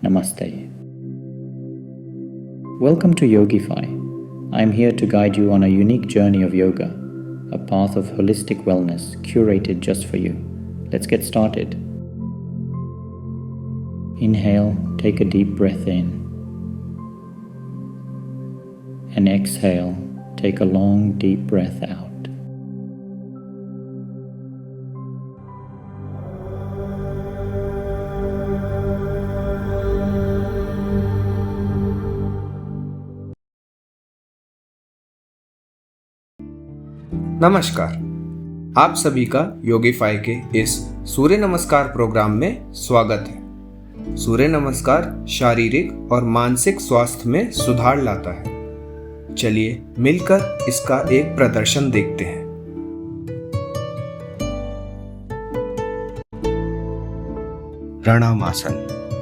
Namaste. Welcome to Yogify. I am here to guide you on a unique journey of yoga, a path of holistic wellness curated just for you. Let's get started. Inhale, take a deep breath in. And exhale, take a long, deep breath out. नमस्कार। आप सभी का योगीफाई के इस सूर्य नमस्कार programme में स्वागत है। सूर्य नमस्कार शारीरिक और मानसिक स्वास्थ्य में सुधार लाता है। चलिए मिलकर इसका एक प्रदर्शन देखते हैं। प्राणायामासन।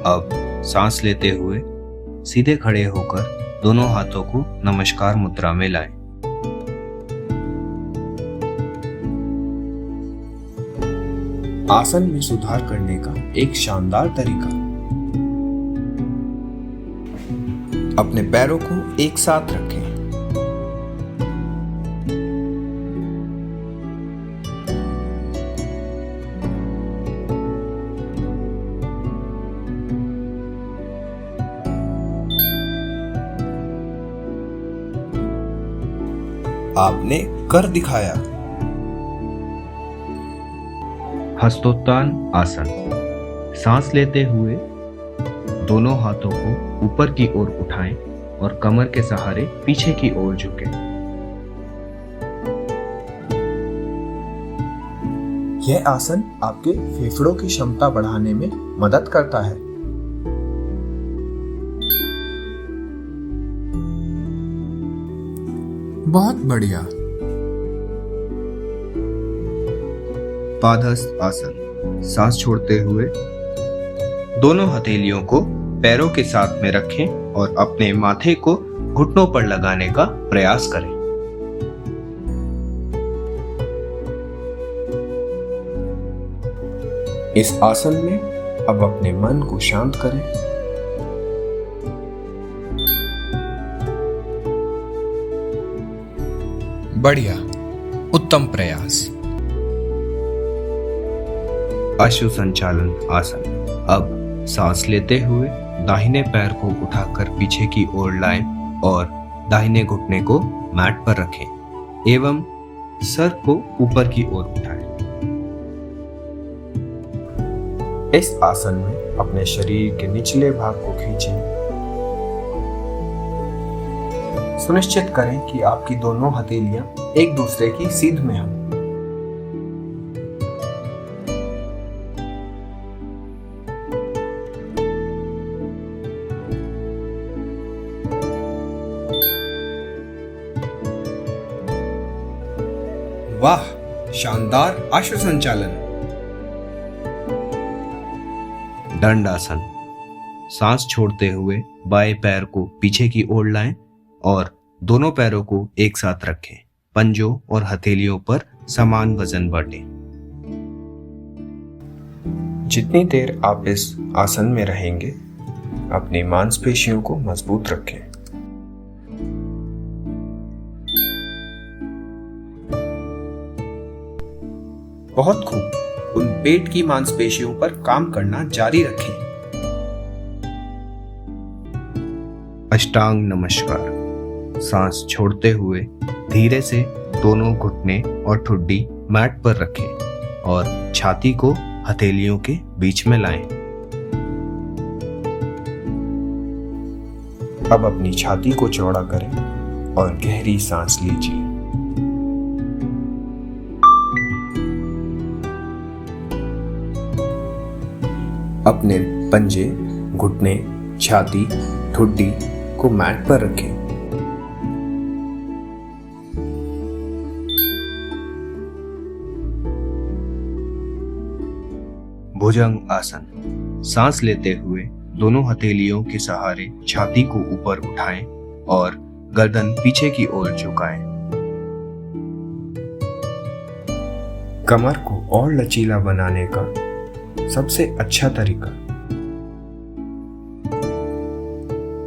अब सांस लेते हुए सीधे खड़े होकर दोनों हाथों को नमस्कार मुद्रा में लाएं। आसन में सुधार करने का एक शानदार तरीका। अपने पैरों को एक साथ रखें। आपने कर दिखाया। हस्तोत्तान आसन। सांस लेते हुए दोनों हाथों को ऊपर की ओर उठाएं और कमर के सहारे पीछे की ओर झुकें। यह आसन आपके फेफड़ों की क्षमता बढ़ाने में मदद करता है। बहुत बढ़िया। पादहस्त आसन। सांस छोड़ते हुए दोनों हथेलियों को पैरों के साथ में रखें और अपने माथे को घुटनों पर लगाने का प्रयास करें। इस आसन में अब अपने मन को शांत करें। बढ़िया, उत्तम प्रयास। अश्व संचालन आसन। अब सांस लेते हुए दाहिने पैर को उठाकर पीछे की ओर लाएं और दाहिने घुटने को मैट पर रखें एवं सर को ऊपर की ओर उठाएं। इस आसन में अपने शरीर के निचले भाग को खींचें। सुनिश्चित करें कि आपकी दोनों हथेलियां एक दूसरे की सीध में हों। वाह, शानदार अश्व संचालन। दंड आसन। सांस छोड़ते हुए बाएं पैर को पीछे की ओर लाएं और दोनों पैरों को एक साथ रखें। पंजों और हथेलियों पर समान वजन बांटें। जितनी देर आप इस आसन में रहेंगे, अपनी मांसपेशियों को मजबूत रखें। बहुत खूब। उन पेट की मांसपेशियों पर काम करना जारी रखें। अष्टांग नमस्कार। सांस छोड़ते हुए धीरे से दोनों घुटने और ठुड्डी मैट पर रखें और छाती को हथेलियों के बीच में लाएं। अब अपनी छाती को चौड़ा करें और गहरी सांस लीजिए। अपने पंजे, घुटने, छाती, ठुड्डी को मैट पर रखें। भुजंग आसन। सांस लेते हुए दोनों हथेलियों के सहारे छाती को ऊपर उठाएं और गर्दन पीछे की ओर झुकाएं। कमर को और लचीला बनाने का सबसे अच्छा तरीका।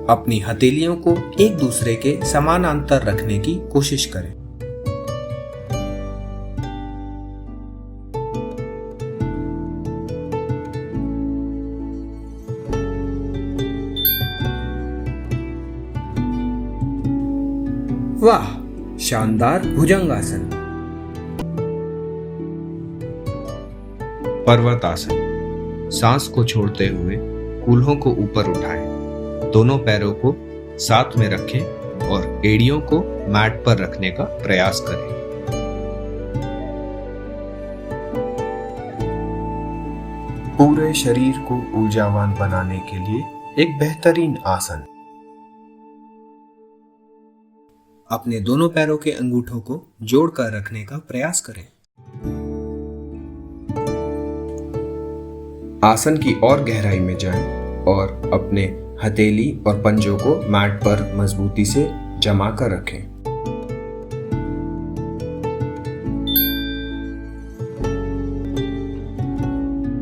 अपनी हथेलियों को एक दूसरे के समानांतर रखने की कोशिश करें। वाह, शानदार भुजंगासन। पर्वतासन। सांस को छोड़ते हुए कूल्हों को ऊपर उठाएं, दोनों पैरों को साथ में रखें और एड़ियों को मैट पर रखने का प्रयास करें। पूरे शरीर को ऊर्जावान बनाने के लिए एक बेहतरीन आसन। अपने दोनों पैरों के अंगूठों को जोड़कर रखने का प्रयास करें। आसन की और गहराई में जाएं और अपने हथेली और पंजों को मैट पर मजबूती से जमा कर रखें।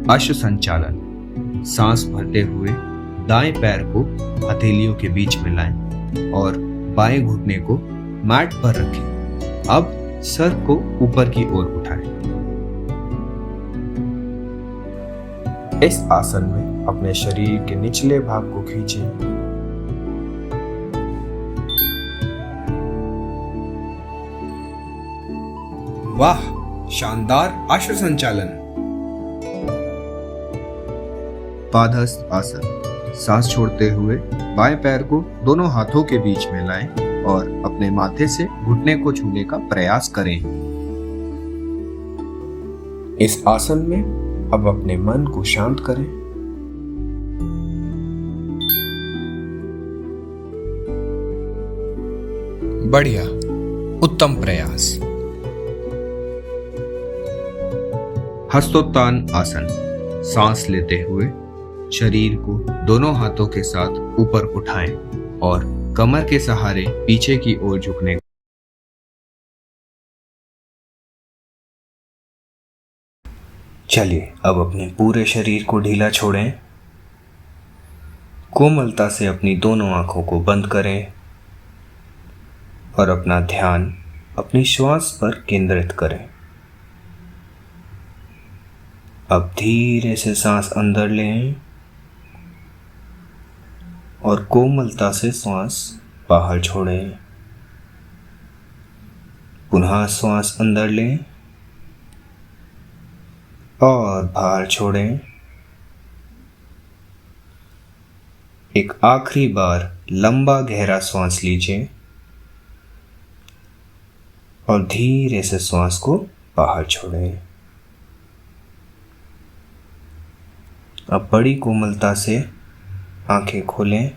अश्व संचालन। सांस भरते हुए दाएं पैर को हथेलियों के बीच में लाएं और बाएं घुटने को मैट पर रखें। अब सर को ऊपर की ओर उठाएं। इस आसन में अपने शरीर के निचले भाग को खींचें। वाह, शानदार अश्व संचालन। पादहस्त आसन। सांस छोड़ते हुए बाएं पैर को दोनों हाथों के बीच में लाएं और अपने माथे से घुटने को छूने का प्रयास करें। इस आसन में अब अपने मन को शांत करें। बढ़िया, उत्तम प्रयास। हस्तोत्तान आसन। सांस लेते हुए शरीर को दोनों हाथों के साथ ऊपर उठाएं और कमर के सहारे पीछे की ओर झुकने। चलिए अब अपने पूरे शरीर को ढीला छोड़ें। कोमलता से अपनी दोनों आंखों को बंद करें और अपना ध्यान अपनी श्वास पर केंद्रित करें। अब धीरे से सांस अंदर लें और कोमलता से सांस बाहर छोड़ें। पुनः सांस अंदर लें और बाहर छोड़ें। एक आखिरी बार लंबा गहरा सांस लीजिए और धीरे से सांस को बाहर छोड़ें। अब बड़ी कोमलता से आंखें खोलें